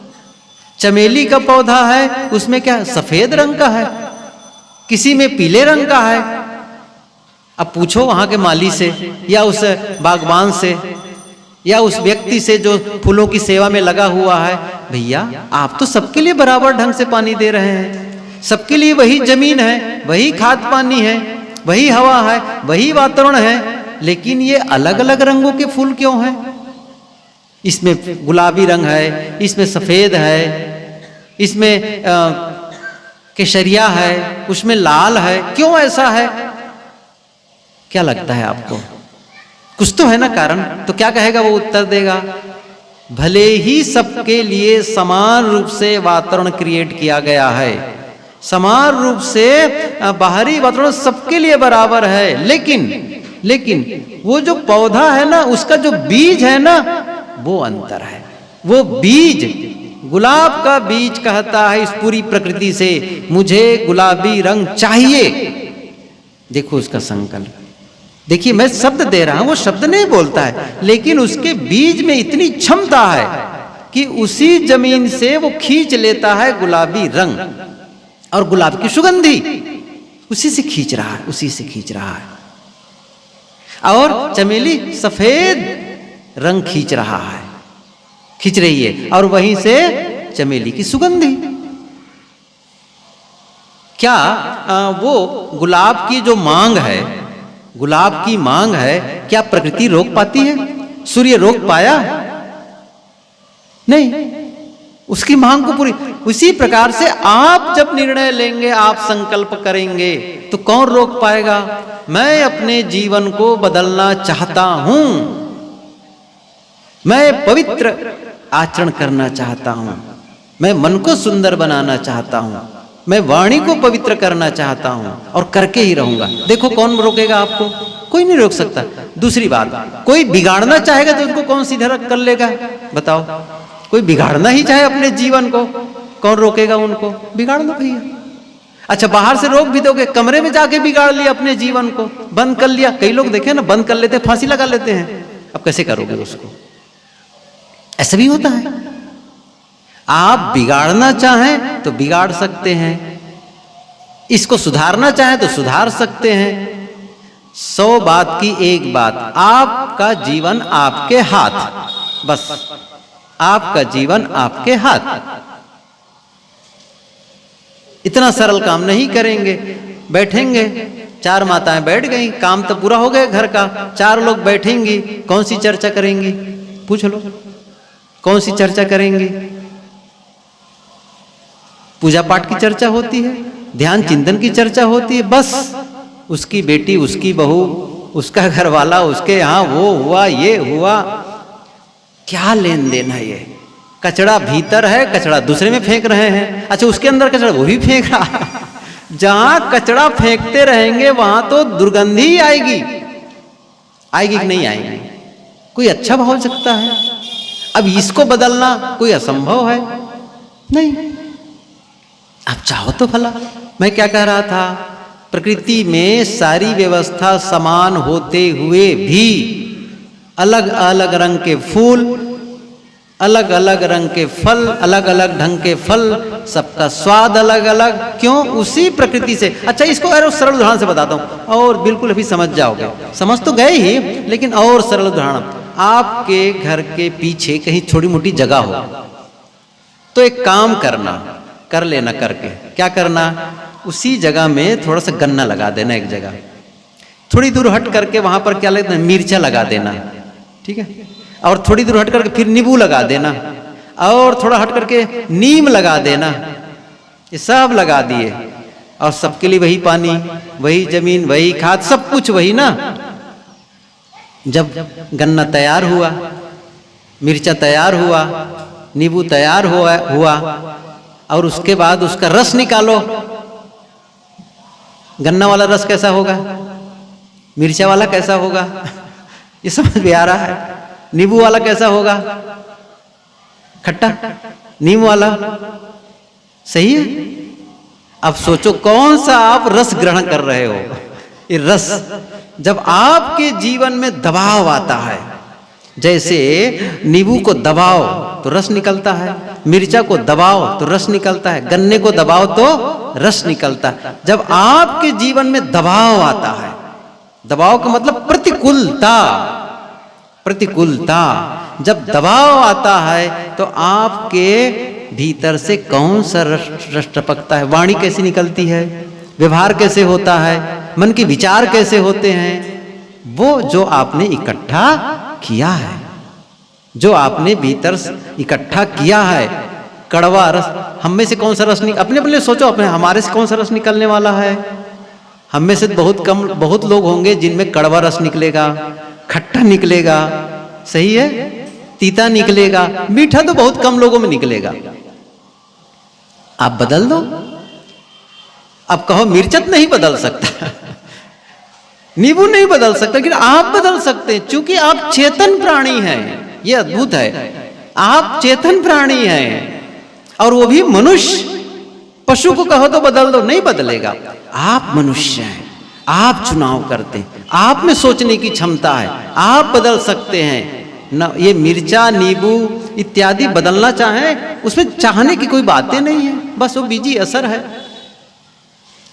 चमेली का पौधा है, उसमें क्या है, सफेद रंग का है, किसी में पीले रंग का है। अब पूछो वहां के माली से या उस बागबान से या उस व्यक्ति से जो फूलों की सेवा में लगा हुआ है, भैया आप तो सबके लिए बराबर ढंग से पानी दे रहे हैं, सबके लिए वही जमीन है, वही खाद पानी है, वही हवा है, वही वातावरण है, लेकिन ये अलग अलग रंगों के फूल क्यों हैं? इसमें गुलाबी रंग है, इसमें सफेद है, इसमें केसरिया है, उसमें लाल है, क्यों ऐसा है? क्या लगता है आपको? कुछ तो है ना कारण। तो क्या कहेगा वो? उत्तर देगा, भले ही सबके लिए समान रूप से वातावरण क्रिएट किया गया है, समान रूप से बाहरी वातावरण सबके लिए बराबर है, लेकिन वो जो पौधा है ना, उसका जो बीज है ना, वो अंतर है। वो बीज, गुलाब का बीज कहता है इस पूरी प्रकृति से, मुझे गुलाबी रंग चाहिए। देखो उसका संकल्प, देखिए मैं शब्द दे रहा हूं, वो शब्द नहीं बोलता है, लेकिन उसके बीज में इतनी क्षमता है कि उसी जमीन से वो खींच लेता है गुलाबी रंग और गुलाब की सुगंधी, उसी से खींच रहा है, उसी से खींच रहा है। और चमेली सफेद रंग खींच रहा है, खींच रही है, और वहीं से चमेली की सुगंधी। क्या वो गुलाब की जो मांग है, गुलाब की मांग है, क्या प्रकृति रोक पाती है? सूर्य रोक पाया? नहीं, उसकी मांग को पूरी। उसी प्रकार से आप जब निर्णय लेंगे, आप संकल्प करेंगे, तो कौन रोक पाएगा? मैं अपने जीवन को बदलना चाहता हूं, मैं पवित्र आचरण करना चाहता हूं, मैं मन को सुंदर बनाना चाहता हूं, मैं वाणी को पवित्र करना चाहता हूं, और करके ही रहूंगा। देखो कौन रोकेगा आपको? कोई नहीं रोक सकता। दूसरी बात, कोई बिगाड़ना चाहेगा तो उनको कौन सीधा कर लेगा? बताओ, कोई बिगाड़ना ही चाहे अपने जीवन को, कौन रोकेगा उनको? बिगाड़ लो भैया। अच्छा, बाहर से रोक भी दोगे, कमरे में जाके बिगाड़ लिया अपने जीवन को, बंद कर लिया। कई लोग देखे ना, बंद कर लेते, फांसी लगा लेते हैं। अब कैसे करोगे उसको? ऐसा भी होता है। आप बिगाड़ना चाहें तो बिगाड़ सकते हैं, इसको सुधारना चाहें तो सुधार सकते हैं। 100 बात की एक बात, आपका जीवन आपके हाथ, बस आपका जीवन आपके हाथ। इतना सरल काम नहीं करेंगे। बैठेंगे, 4 माताएं बैठ गई, काम तो पूरा हो गया घर का, 4 लोग बैठेंगी, कौन सी चर्चा करेंगी? पूछ लो, कौन सी चर्चा करेंगी? पूजा पाठ की चर्चा होती है, ध्यान चिंतन की चर्चा होती है, बस उसकी बेटी, उसकी बहू, उसका घर वाला, उसके यहाँ वो हुआ, ये हुआ, क्या लेन देन है ये? कचरा भीतर है, कचरा दूसरे में फेंक रहे हैं। अच्छा, उसके अंदर कचरा वो भी फेंक रहा है। जहां कचरा फेंकते रहेंगे वहां तो दुर्गंधी ही आएगी, आएगी कि नहीं आएगी? कोई अच्छा भाव सकता है? अब इसको बदलना कोई असंभव है? नहीं। आप चाहो तो भला। मैं क्या कह रहा था, प्रकृति में सारी व्यवस्था समान होते हुए भी अलग अलग रंग के फूल, अलग अलग रंग के फल, अलग अलग ढंग के फल, सबका स्वाद अलग अलग। क्यों? उसी प्रकृति से। अच्छा, इसको और सरल उदाहरण से बताता हूं और बिल्कुल अभी समझ जाओगे। समझ तो गए ही, लेकिन और सरल उदाहरण। आपके घर के पीछे कहीं छोटी मोटी जगह हो तो एक काम करना, कर लेना करके। क्या करना? उसी जगह में थोड़ा सा गन्ना लगा देना एक जगह, थोड़ी दूर हट करके वहां पर क्या लगता है, मिर्चा लगा देना, ठीक है? और थोड़ी दूर हट करके फिर नींबू लगा देना, और थोड़ा हट करके नीम लगा देना। ये सब लगा दिए और सबके लिए वही पानी, वही जमीन, वही खाद, सब कुछ वही ना। जब गन्ना तैयार हुआ, मिर्चा तैयार हुआ, नींबू तैयार हुआ और उसके बाद उसका रस निकालो। गन्ना वाला रस कैसा होगा, मिर्चा वाला कैसा होगा, ये समझ में आ रहा है? नींबू वाला कैसा होगा, खट्टा, नीम वाला, सही है? अब सोचो कौन सा आप रस ग्रहण कर रहे हो। ये रस जब आपके जीवन में दबाव आता है, जैसे नींबू को दबाओ तो रस निकलता है, मिर्चा को दबाओ तो रस निकलता है, गन्ने को दबाओ तो रस निकलता है। जब आपके जीवन में दबाव आता है, दबाव का मतलब प्रतिकूलता, प्रतिकूलता, जब दबाव आता है तो आपके भीतर से कौन सा रस टपकता है? वाणी कैसी निकलती है, व्यवहार कैसे होता है, मन के विचार कैसे होते हैं? वो जो आपने इकट्ठा किया है, जो आपने भीतर इकट्ठा किया है। कड़वा रस, हम में से कौन सा रस अपने अपने सोचो, अपने हमारे से कौन सा रस निकलने वाला है? हम में से बहुत कम, बहुत लोग होंगे जिनमें कड़वा रस निकलेगा, खट्टा निकलेगा, सही है, तीता निकलेगा, मीठा तो बहुत कम लोगों में निकलेगा। आप बदल दो। अब कहो मिर्चत नहीं बदल सकता, नींबू नहीं बदल सकता, लेकिन आप बदल सकते हैं, क्योंकि आप चेतन प्राणी हैं। ये अद्भुत है, आप चेतन प्राणी हैं और वो भी मनुष्य। पशु को कहो तो बदल दो, नहीं बदलेगा। आप मनुष्य हैं, आप चुनाव करते हैं, आप में सोचने की क्षमता है, आप बदल सकते हैं ना। ये मिर्चा, नींबू इत्यादि बदलना चाहें, उसमें चाहने की कोई बातें नहीं है, बस वो बीजी असर है।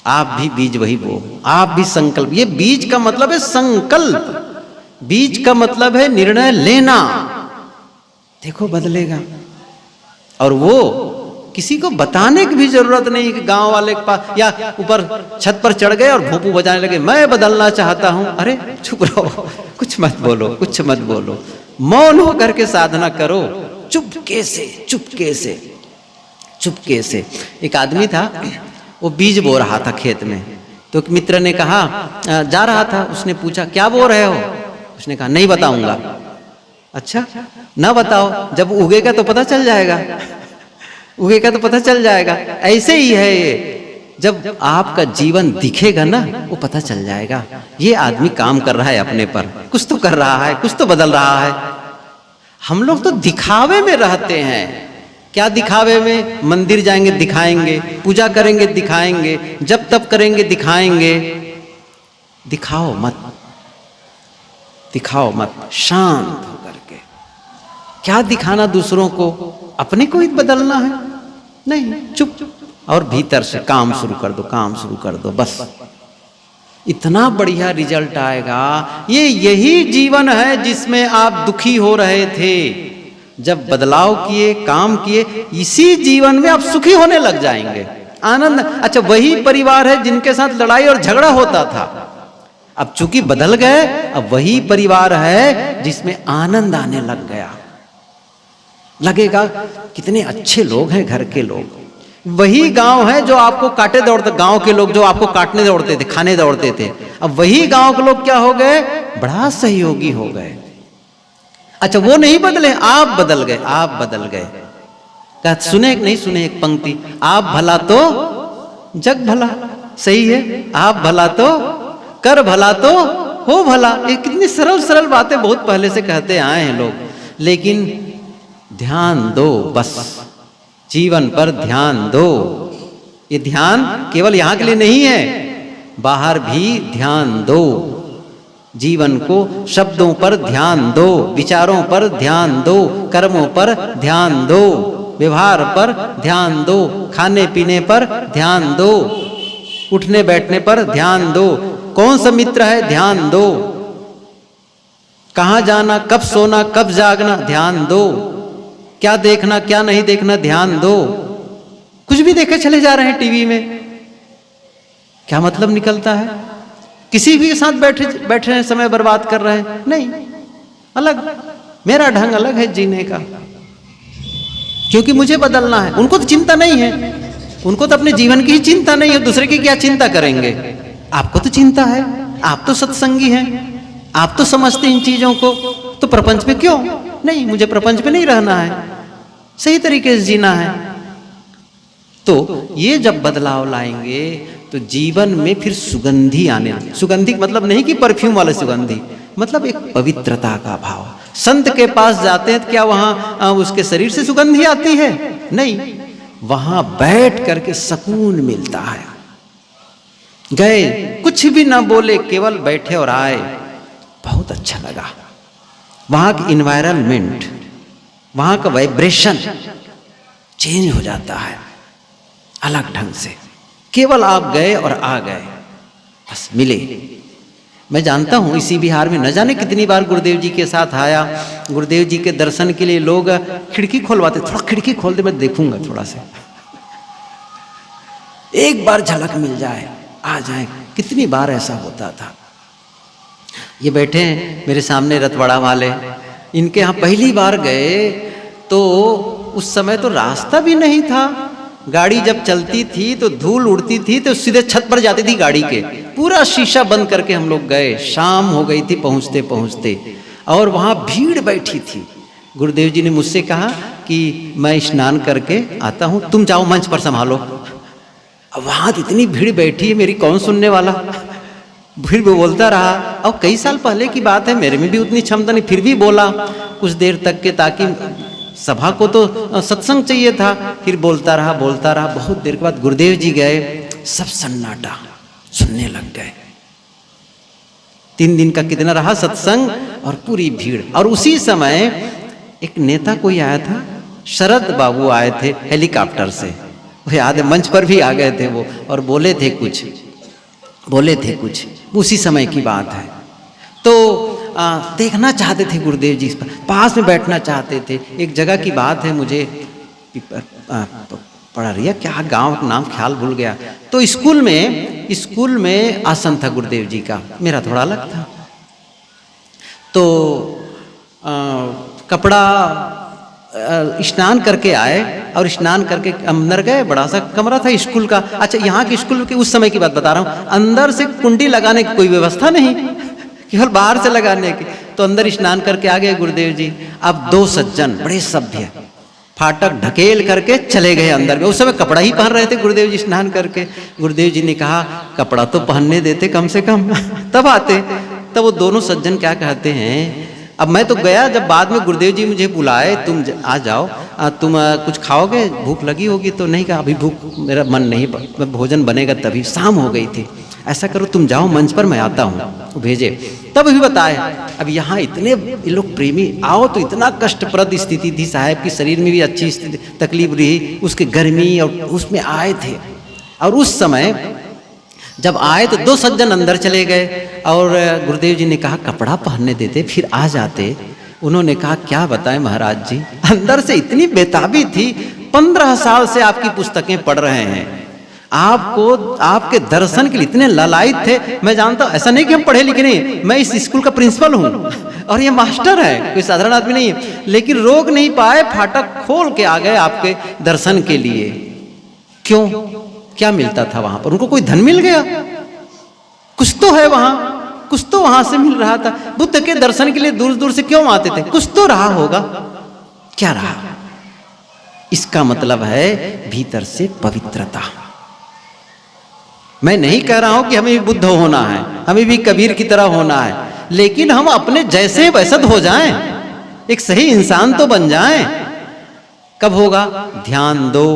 आप भी बीज वही बो, आप भी संकल्प। ये बीज का मतलब है संकल्प, बीज का मतलब है निर्णय लेना। देखो बदलेगा। और वो किसी को बताने की भी जरूरत नहीं कि गांव वाले के पास या ऊपर छत पर चढ़ गए और भोंपू बजाने लगे, मैं बदलना चाहता हूं। अरे चुप रहो, कुछ मत बोलो, कुछ मत बोलो, मौन होकर के साधना करो, चुपके से, चुपके से, चुपके से। एक आदमी था, वो बीज बो रहा था खेत में, तो एक मित्र ने कहा, जा रहा था, उसने पूछा क्या बो रहे हो? उसने कहा नहीं बताऊंगा। अच्छा ना बताओ, जब उगेगा तो पता चल जाएगा, उगेगा तो पता चल जाएगा। ऐसे ही है ये, जब आपका जीवन दिखेगा ना, वो पता चल जाएगा। ये आदमी काम कर रहा है अपने पर, कुछ तो कर रहा है, कुछ तो बदल रहा है। हम लोग तो दिखावे में रहते हैं। क्या दिखावे में? मंदिर जाएंगे दिखाएंगे, पूजा करेंगे दिखाएंगे, जब तब करेंगे दिखाएंगे। दिखाओ मत, दिखाओ मत, शांत होकर के। क्या दिखाना दूसरों को? अपने को ही बदलना है? नहीं, चुप और भीतर से काम शुरू कर दो, काम शुरू कर दो, बस इतना बढ़िया रिजल्ट आएगा। ये यही जीवन है जिसमें आप दुखी हो रहे थे। जब बदलाव किए, काम किए, इसी जीवन में आप सुखी होने लग जाएंगे, आनंद। अच्छा, वही परिवार है जिनके साथ लड़ाई और झगड़ा होता था, अब चूंकि बदल गए, अब वही परिवार है जिसमें आनंद आने लग गया। लगेगा कितने अच्छे लोग हैं घर के लोग, वही गांव है जो आपको काटे दौड़ते, गांव के लोग जो आपको काटने दौड़ते थे, खाने दौड़ते थे, अब वही गांव के लोग क्या हो गए, बड़ा सहयोगी हो गए। अच्छा वो नहीं बदले, आप बदल गए, आप बदल गए। क्या सुने नहीं सुने एक पंक्ति, आप भला तो जग भला। सही है, आप भला तो कर भला तो हो भला। ये कितनी सरल सरल बातें बहुत पहले से कहते आए हैं लोग, लेकिन ध्यान दो, बस जीवन पर ध्यान दो। ये ध्यान केवल यहां के लिए नहीं है, बाहर भी ध्यान दो। जीवन को शब्दों पर ध्यान दो, विचारों पर ध्यान दो, कर्मों पर ध्यान दो, व्यवहार पर ध्यान दो, खाने पीने पर ध्यान दो, उठने बैठने पर ध्यान दो। कौन सा मित्र है, ध्यान दो। कहां जाना, कब सोना, कब जागना, ध्यान दो। क्या देखना क्या नहीं देखना, ध्यान दो। कुछ भी देखे चले जा रहे हैं टीवी में, क्या मतलब निकलता है? किसी भी के साथ बैठे हैं, समय बर्बाद कर रहे हैं? नहीं, अलग, मेरा ढंग अलग है जीने का, क्योंकि मुझे बदलना है। उनको तो चिंता नहीं है, उनको तो अपने जीवन की ही चिंता नहीं है, दूसरे की क्या चिंता करेंगे। आपको तो चिंता है, आप तो सत्संगी हैं, आप तो समझते इन चीजों को, तो प्रपंच में क्यों नहीं, मुझे प्रपंच में नहीं रहना है, सही तरीके से जीना है। तो ये जब बदलाव लाएंगे तो जीवन में फिर सुगंधी आने, सुगंधी मतलब नहीं कि परफ्यूम वाले सुगंधी, मतलब एक पवित्रता का भाव। संत के पास जाते हैं तो क्या वहां उसके शरीर से सुगंधी आती है? नहीं, वहां बैठ करके सुकून मिलता है। गए, कुछ भी ना बोले, केवल बैठे और आए, बहुत अच्छा लगा। वहां की इन्वायरमेंट, वहां का वाइब्रेशन चेंज हो जाता है अलग ढंग से। केवल आप गए और आ गए, बस मिले। मैं जानता हूं इसी बिहार में न जाने कितनी बार गुरुदेव जी के साथ आया। गुरुदेव जी के दर्शन के लिए लोग खिड़की खोलवाते, थोड़ा खिड़की खोल दे, मैं देखूंगा थोड़ा सा, एक बार झलक मिल जाए, आ जाए। कितनी बार ऐसा होता था। ये बैठे हैं मेरे सामने रतवाड़ा वाले, इनके यहाँ पहली बार गए तो उस समय तो रास्ता भी नहीं था। गाड़ी जब चलती थी तो धूल उड़ती थी तो सीधे छत पर जाती थी गाड़ी के, पूरा शीशा बंद करके हम लोग गए। शाम हो गई थी पहुंचते पहुंचते, और वहां भीड़ बैठी थी। गुरुदेव जी ने मुझसे कहा कि मैं स्नान करके आता हूं, तुम जाओ मंच पर संभालो। अब वहां तो इतनी भीड़ बैठी है, मेरी कौन सुनने वाला। फिर भी बोलता रहा, और कई साल पहले की बात है, मेरे में भी उतनी क्षमता नहीं, फिर भी बोला कुछ देर तक के, ताकि सभा को तो सत्संग चाहिए था। फिर बोलता रहा बोलता रहा। बहुत देर के बाद गुरुदेव जी गए, सब सन्नाटा, सुनने लग गए। 3 दिन का कितना रहा सत्संग, और पूरी भीड़। और उसी समय एक नेता कोई आया था, शरद बाबू आए थे हेलीकॉप्टर से, वो याद है, मंच पर भी आ गए थे वो, और बोले थे कुछ, उसी समय की बात है। तो देखना चाहते थे गुरुदेव जी, पास में बैठना चाहते थे। एक जगह की बात है, मुझे पढ़ा रही है, क्या गांव का नाम ख्याल भूल गया। तो स्कूल में आसन था गुरुदेव जी का, मेरा थोड़ा अलग था। तो कपड़ा स्नान करके आए, और स्नान करके अंदर गए। बड़ा सा कमरा था स्कूल का। अच्छा, यहाँ के स्कूल के उस समय की बात बता रहा हूँ। अंदर से कुंडी लगाने की कोई व्यवस्था नहीं, केवल बाहर से लगाने की। तो अंदर स्नान करके आ गए गुरुदेव जी। अब 2 सज्जन बड़े सभ्य फाटक ढकेल करके चले गए अंदर में। उस समय कपड़ा ही पहन रहे थे गुरुदेव जी स्नान करके। गुरुदेव जी ने कहा, कपड़ा तो पहनने देते कम से कम, तब आते। तब वो दोनों सज्जन क्या कहते हैं, अब मैं तो गया, जब बाद में गुरुदेव जी मुझे बुलाए, तुम आ जाओ, तुम कुछ खाओगे, भूख लगी होगी। तो नहीं कहा, अभी भूख, मेरा मन नहीं, भोजन बनेगा तभी, शाम हो गई थी। ऐसा करो तुम जाओ मंच पर, मैं आता हूँ। भेजे, तब भी बताए। अब यहाँ इतने ये लोग प्रेमी, आओ तो इतना कष्टप्रद स्थिति थी, साहब की शरीर में भी अच्छी तकलीफ रही, उसके गर्मी, और उसमें आए थे। और उस समय जब आए तो 2 सज्जन अंदर चले गए, और गुरुदेव जी ने कहा कपड़ा पहनने देते, फिर आ जाते। उन्होंने कहा, क्या बताएं महाराज जी, अंदर से इतनी बेताबी थी। 15 साल से आपकी पुस्तकें पढ़ रहे हैं, आपको आपके दर्शन के लिए इतने ललायित थे। मैं जानता हूं, ऐसा नहीं कि हम पढ़े लिखे नहीं, मैं इस स्कूल का प्रिंसिपल हूं, और ये मास्टर है, कोई साधारण आदमी नहीं है। लेकिन रोक नहीं पाए, फाटक खोल के आ गए आपके दर्शन के लिए। क्यों? क्या मिलता था वहां पर? उनको कोई धन मिल गया? कुछ तो है वहां, कुछ तो वहां से मिल रहा था। बुद्ध के दर्शन के लिए दूर दूर से क्यों आते थे? कुछ तो रहा होगा। क्या रहा? इसका मतलब है भीतर से पवित्रता। मैं नहीं कह रहा हूं कि हमें भी बुद्ध होना है, हमें भी कबीर की तरह होना है, लेकिन हम अपने जैसे वैसा हो जाएं, एक सही इंसान तो बन जाएं। कब होगा? ध्यान दो,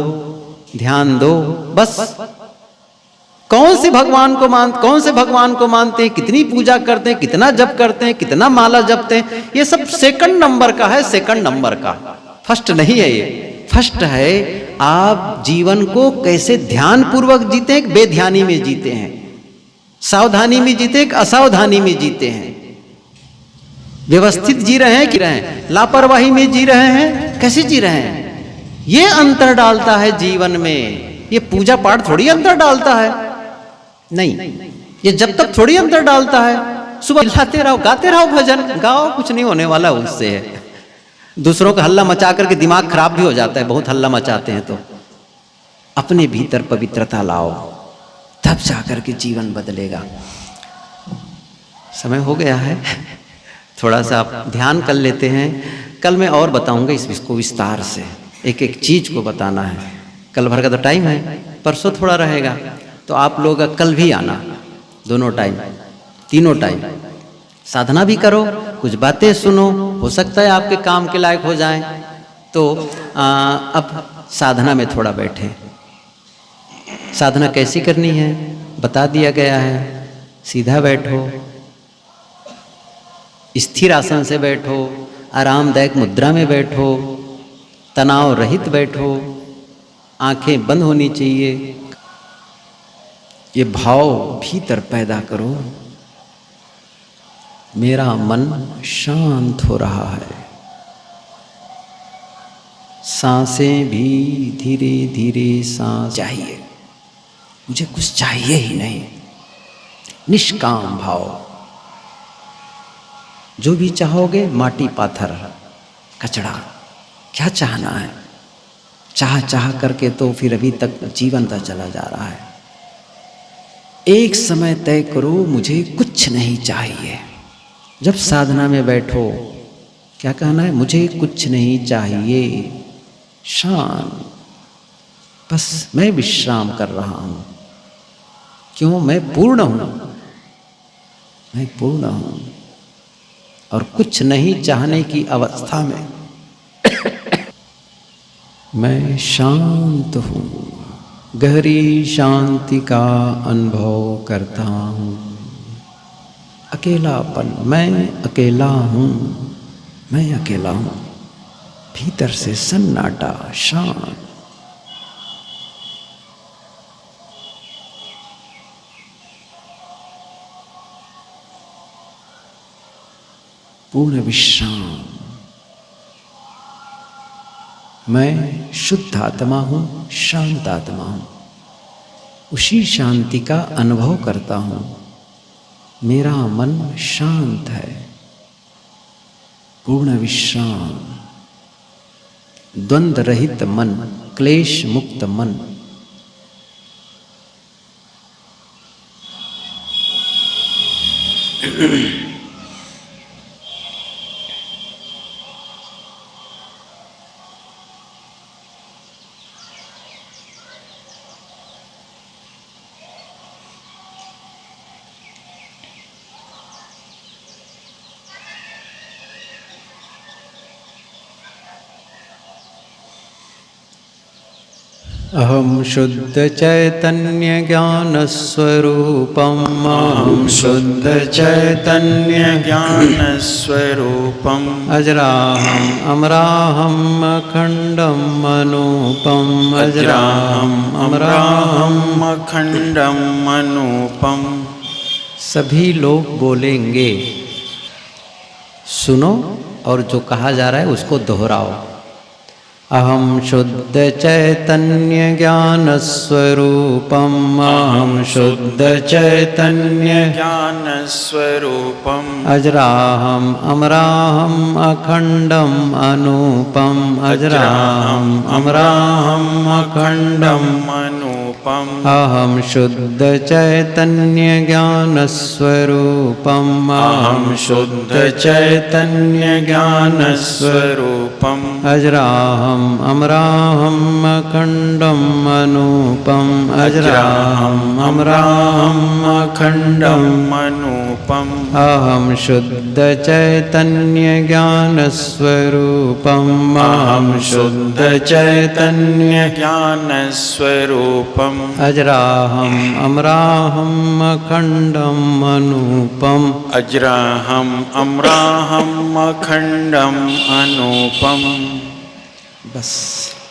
ध्यान दो, बस। कौन से भगवान को मानते हैं, कितनी पूजा करते हैं, कितना जप करते हैं, कितना माला जपते हैं, ये सब सेकंड नंबर का है, सेकंड नंबर का, फर्स्ट नहीं है ये। फर्स्ट है आप जीवन को कैसे ध्यान पूर्वक जीते हैं, बेध्यानी में जीते हैं, सावधानी में जीते हैं, असावधानी में जीते हैं, व्यवस्थित जी रहे हैं कि रहे हैं, लापरवाही में जी रहे हैं, कैसे जी रहे हैं, ये अंतर डालता है जीवन में। ये पूजा पाठ थोड़ी अंतर डालता है, नहीं, ये जब तक थोड़ी अंतर डालता है। सुबह गाते रहो, गाते रहो, भजन गाओ, कुछ नहीं होने वाला उससे है। दूसरों का हल्ला मचा करके दिमाग खराब भी हो जाता है, बहुत हल्ला मचाते हैं तो। अपने भीतर पवित्रता लाओ, तब जाकर के जीवन बदलेगा। समय हो गया है, थोड़ा सा आप ध्यान कर लेते हैं। कल मैं और बताऊंगा इसको विस्तार से, एक एक चीज को बताना है। कल भर का तो टाइम है, परसों थोड़ा रहेगा, तो आप लोग कल भी आना, दोनों टाइम, तीनों टाइम साधना भी करो, कुछ बातें सुनो, हो सकता है आपके काम के लायक हो जाएं। तो अब साधना में थोड़ा बैठे। साधना कैसी करनी है बता दिया गया है। सीधा बैठो, स्थिर आसन से बैठो, आरामदायक मुद्रा में बैठो, तनाव रहित बैठो, आंखें बंद होनी चाहिए। ये भाव भीतर पैदा करो, मेरा मन शांत हो रहा है, सांसें भी धीरे धीरे सांस चाहिए, मुझे कुछ चाहिए ही नहीं, निष्काम भाव। जो भी चाहोगे, माटी पाथर कचड़ा, क्या चाहना है? चाह करके तो फिर अभी तक जीवन का चला जा रहा है। एक समय तय करो, मुझे कुछ नहीं चाहिए। जब साधना में बैठो, क्या कहना है? मुझे कुछ नहीं चाहिए, शांत, बस मैं विश्राम कर रहा हूं। क्यों? मैं पूर्ण हूं, मैं पूर्ण हूं, और कुछ नहीं चाहने की अवस्था में मैं शांत हूं, गहरी शांति का अनुभव करता हूं। अकेलापन, मैं अकेला हूं, मैं अकेला हूं, भीतर से सन्नाटा, शांत। पूर्ण विश्राम। मैं शुद्ध आत्मा हूं, शांत आत्मा हूं, उसी शांति का अनुभव करता हूं। मेरा मन शांत है, पूर्ण विश्राम, द्वंद्व रहित मन, क्लेश मुक्त मन। अहम शुद्ध चैतन्य ज्ञान स्वरूपम, अहम शुद्ध चैतन्य ज्ञान स्वरूपम, अजराहम अमराहम अखंडम अनूपम, अजराहम अमराहम अखंडम अनूपम। सभी लोग बोलेंगे, सुनो, और जो कहा जा रहा है उसको दोहराओ। अहम शुद्ध चैतन्य ज्ञान स्वरूपम अहम शुद्ध चैतन्य ज्ञान स्वरूपम अजराहम अमराहम अखंडम अनूपम अजराहम अमराहम अखंडम अनूपम अहम शुद्ध चैतन्य ज्ञान स्वरूपम अहम शुद्ध चैतन्य ज्ञान स्वरूपम अजराहम अमराहम अखंडम अनूपम अजराहम अमराहम अखंडम अनूपम अहम शुद्ध चैतन्य ज्ञान स्वरूपम अहम शुद्ध चैतन्य ज्ञान स्वरूपम अजराहम अमराहम अखंडम अनूपम अजराहम अमराहम अखंडम अनूपम। बस।